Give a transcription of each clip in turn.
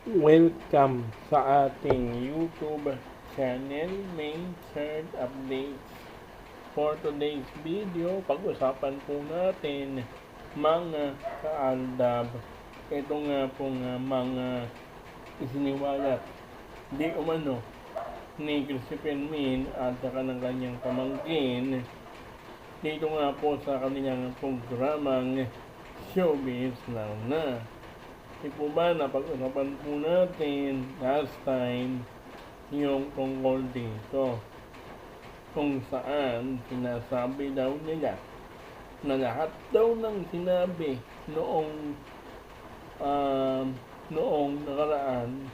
Welcome sa ating YouTube channel, Main Third Updates. For today's video, pag-usapan po natin mga kaaldab. Ito nga pong mga isiniwalat di umano ni Christopher Min at saka ng kanyang pamangkin dito nga po sa kanilang programang Showbiz Now Na. Di po ba napag-usapan po natin last time yung tungkol dito kung saan sinasabi daw nila na lahat daw ng sinabi noong nakaraan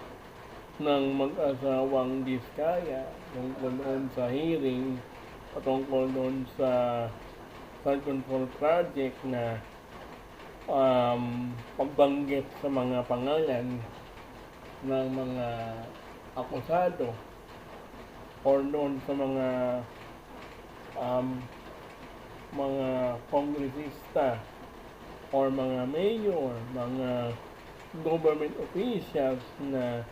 ng mag-asawang Diskaya tungkol doon sa hearing patungkol doon sa flood control project na pagbanggit sa mga pangalan ng mga akusado or doon sa mga kongresista or mga mayor, mga government officials na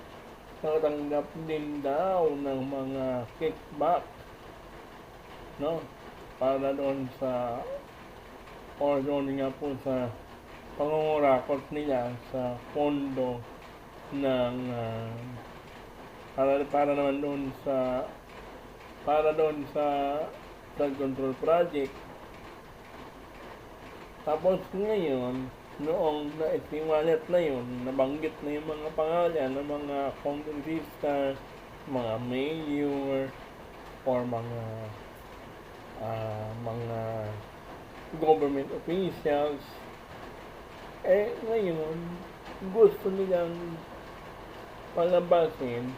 nakatanggap din daw ng mga kickback, no? Para doon sa or doon nga po sa pangungurakot nila sa pondo ng para naman doon sa flood control project. Tapos ngayon, noong naisiwalat na yun, nabanggit na yung mga pangalan ng mga kongresista, mga mayor, or mga government officials. Ngayon, gusto nilang palabasin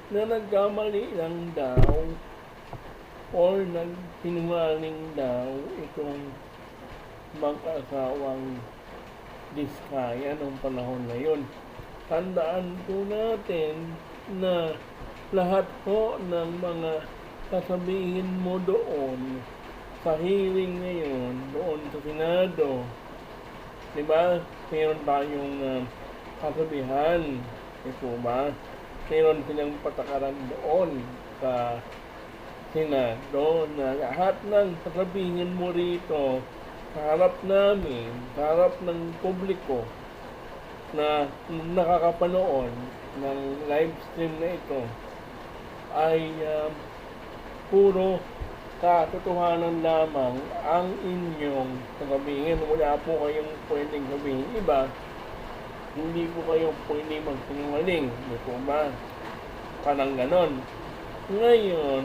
na nagkamali lang daw or nagsinungaling daw itong mag-asawang Diskaya noong panahon na yun. Tandaan po natin na lahat po ng mga sasabihin mo doon sa hearing ngayon, doon sa Senado, diba? Mayroon tayong kasabihan, ito ba? Mayroon silang patakaran doon sa Senado na lahat ng sasabihin mo rito sa harap namin, sa harap ng publiko na nakakapanood ng live stream na ito ay puro katotohanan lamang ang inyong sasabihin. Wala po kayong pwedeng sabihin iba. Hindi po kayo pwedeng magsinungaling. Di po ba? Parang ganon. Ngayon,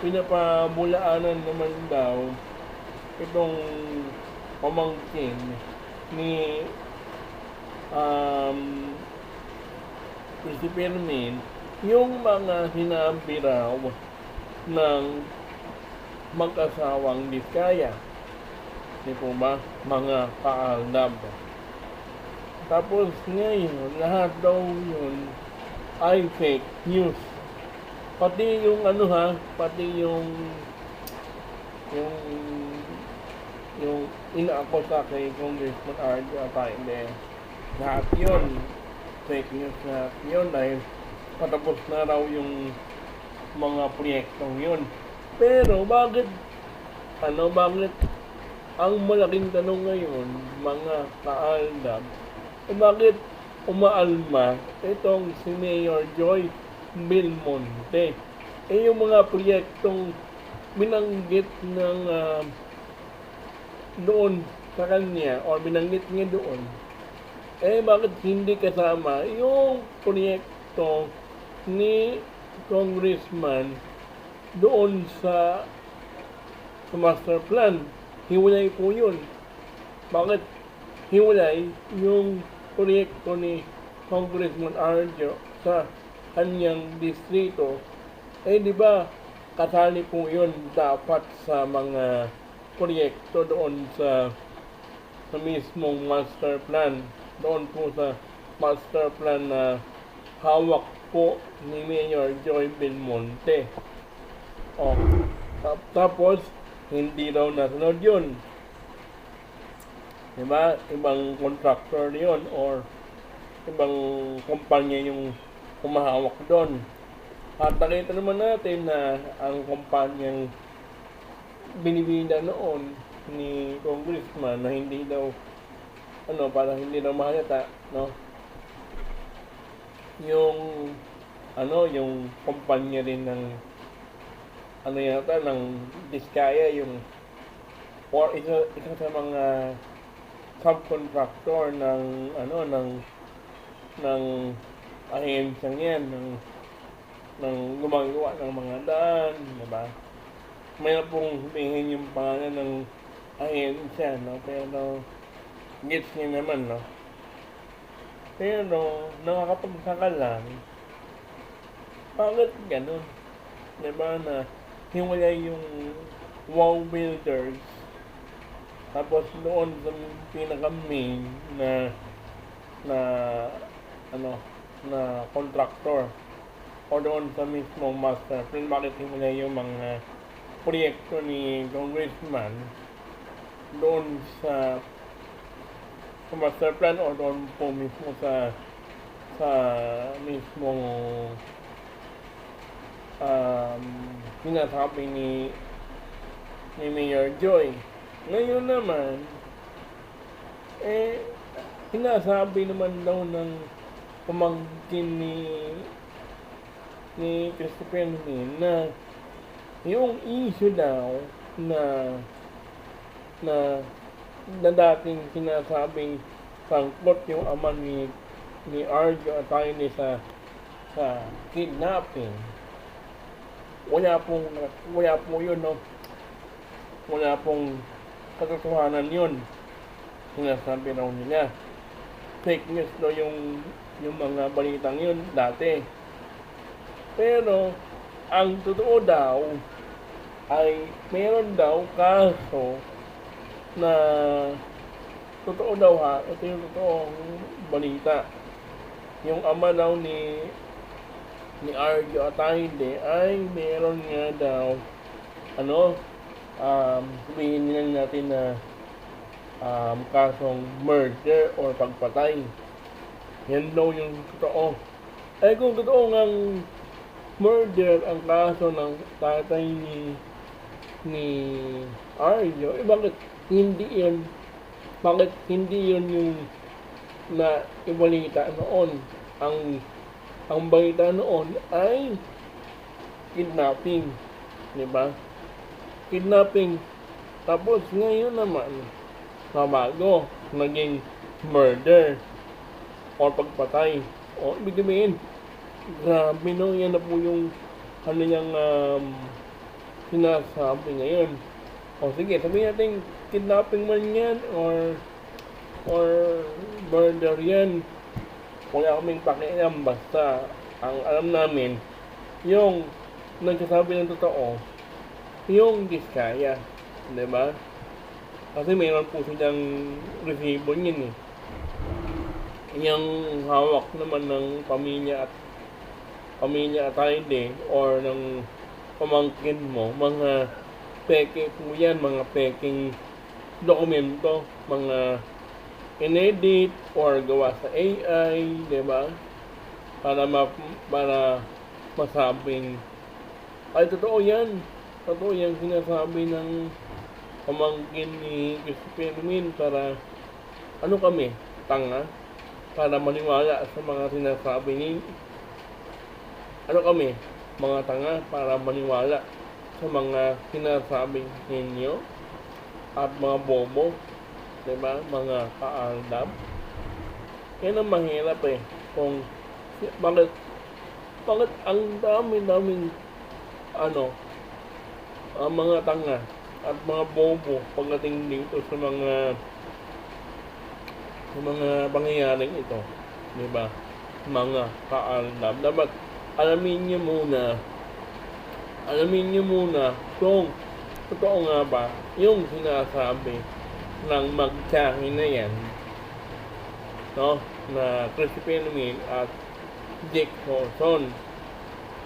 pinapabulaanan naman daw itong pamangkin ni Christopher Min yung mga sinabi raw ng mag-asawang Diskaya. Di po ba? Mga kaaldab. Tapos ngayon, lahat daw yun ay fake news. Pati yung pati yung inaako sa kay Congressman R.J. Ataide. Lahat yun fake news na yun dahil patapos na raw yung mga proyektong yun. Pero bakit ang malaking tanong ngayon, mga kaaldab, bakit umaalma itong si Mayor Joy Belmonte? Yung mga proyektong binanggit ng doon sa kanya or binanggit niya doon, bakit hindi kasama yung proyekto ni Congressman doon sa master plan? Hiwalay po yun. Bakit hiwalay yung proyekto ni Congressman Arjo sa kanyang distrito? Di ba kasali po yun dapat sa mga proyekto doon sa mismong master plan, doon po sa master plan na hawak po ni Mayor Joy Belmonte. Tapos hindi daw nasunod yun. Diba? Ibang contractor yun or ibang kumpanya yung humahawak doon. At nakita naman natin na ang kumpanyang binibida noon ni Congressman na hindi daw para hindi daw mahalata, no? Yung yung kumpanya rin ng yata ng Diskaya, yung or isa sa mga subcontractor ng ahensyang yan ng gumagawa ng mga daan, diba? May na pong sabihin yung pangalan ng ahensya, no? Pero gets niya naman, no? Pero nakakapagsaka lang, bakit ganun? Diba na hiwalay yung wow builders, tapos doon sa pinaka-main na contractor o doon sa mismong master plan, bakit hiwalay yung mga proyekto ni Congressman doon sa master plan o doon po mismo sa mismong sinasabi ni Mayor Joy. Ngayon naman, sinasabi naman daw ng pamangkin ni Christopher na yung issue daw na dating sinasabing sangkot yung ama ni Arjo at tayo sa kidnapping. Wala po yun, no? Wala pong katotohanan yun. Sinasabi raw nila. Fake news daw yung mga balitang yun dati. Pero, ang totoo daw ay meron daw kaso na totoo daw ito yung totoong balita. Yung ama daw ni Arjo Atayde ay meron nga daw sabihin nila natin na kasong murder or pagpatay. Yan daw yung totoo. Kung totoo ngang murder ang kaso ng tatay ni Arjo, bakit hindi yun yung na ibalita noon? Ang balita noon ay kidnapping, di ba? Kidnapping. Tapos ngayon naman, bago, naging murder or pagpatay. O ibig sabihin, grabe, no? Yan na po yung niyang sinasabi ngayon. O sige, sabihin natin kidnapping man yan or murder yan. Wala kaming pakialam, basta ang alam namin, yung nagsasabi ng totoo, yung Diskaya, di ba? Kasi mayroon po silang resibo niyan eh. Yung hawak naman ng pamilya Atayde or ng pamangkin mo, mga peke po yan, mga peking dokumento, mga inedit or gawa sa AI, di ba? Para masabing ay totoo yan sinasabi ng pamangkin ni Christopher Min, para kami, tanga, para maniwala sa mga sinasabi ni kami, mga tanga, para maniwala sa mga sinasabi ninyo at mga bobo, diba, mga kaaldab. Yan ang mahirap kung bakit ang daming ang mga tanga at mga bobo pagdating dito sa mga pangyayaring ito, di ba? Mga kaaldab. Dapat alamin niyo muna kung totoo nga ba yung sinasabi ng magtsahe na yan, no? Na Christopher Min at Dick Horton.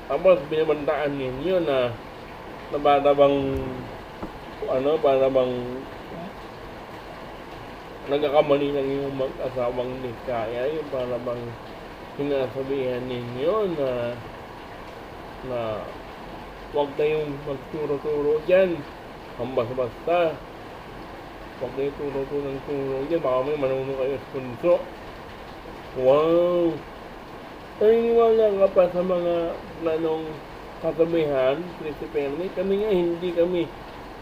Tapos binabantaan ninyo na para bang nagkakamali lang yung mag-asawang Diskaya, yung para bang sinasabihan ninyo na huwag kayong magturo-turo dyan, ang basta-basta. Huwag kayong turo-turo dyan, baka may manunod kayo sa punso. Wow! Naniniwala ka pa sa mga planong kasabihan, Christopher? Kami nga, hindi kami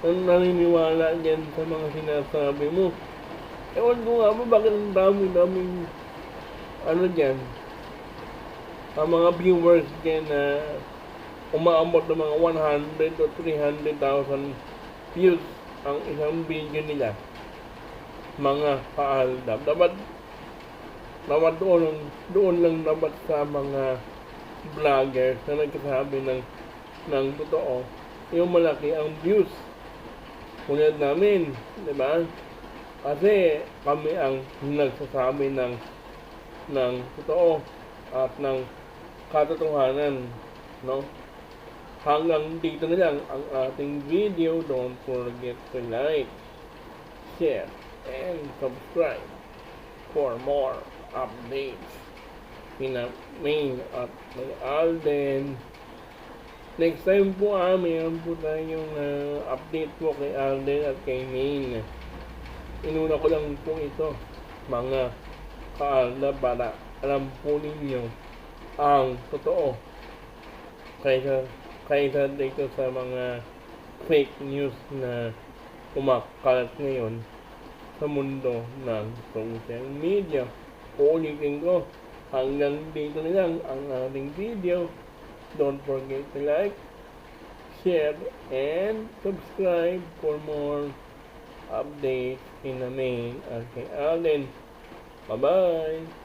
naniniwala dyan sa mga sinasabi mo. Ewan ko nga ba, bakit ang dami-daming dyan, ang mga viewers dyan na umaabot ng mga 100 o 300,000 views ang isang video nila. Mga kaaldab. Dapat doon lang dapat sa mga vloggers na nagsasabi ng totoo, yung malaki ang views. Kunad namin, di ba? Kasi kami ang nagsasabi ng totoo at ng katotohanan, no? Hanggang dito na lang ang ating video. Don't forget to like, share, and subscribe for more updates kina Main at Alden. Next time po mayroon po tayong update po kay Alden at kay Main. Inuna ko lang po ito, mga kaalda, para alam po ninyo ang totoo kaysa dito sa mga fake news na kumakalat ngayon sa mundo ng social media. Uulitin ko, hanggang dito na lang ang ating video. Don't forget to like, share, and subscribe for more updates in the Main at kay Alden. Bye-bye!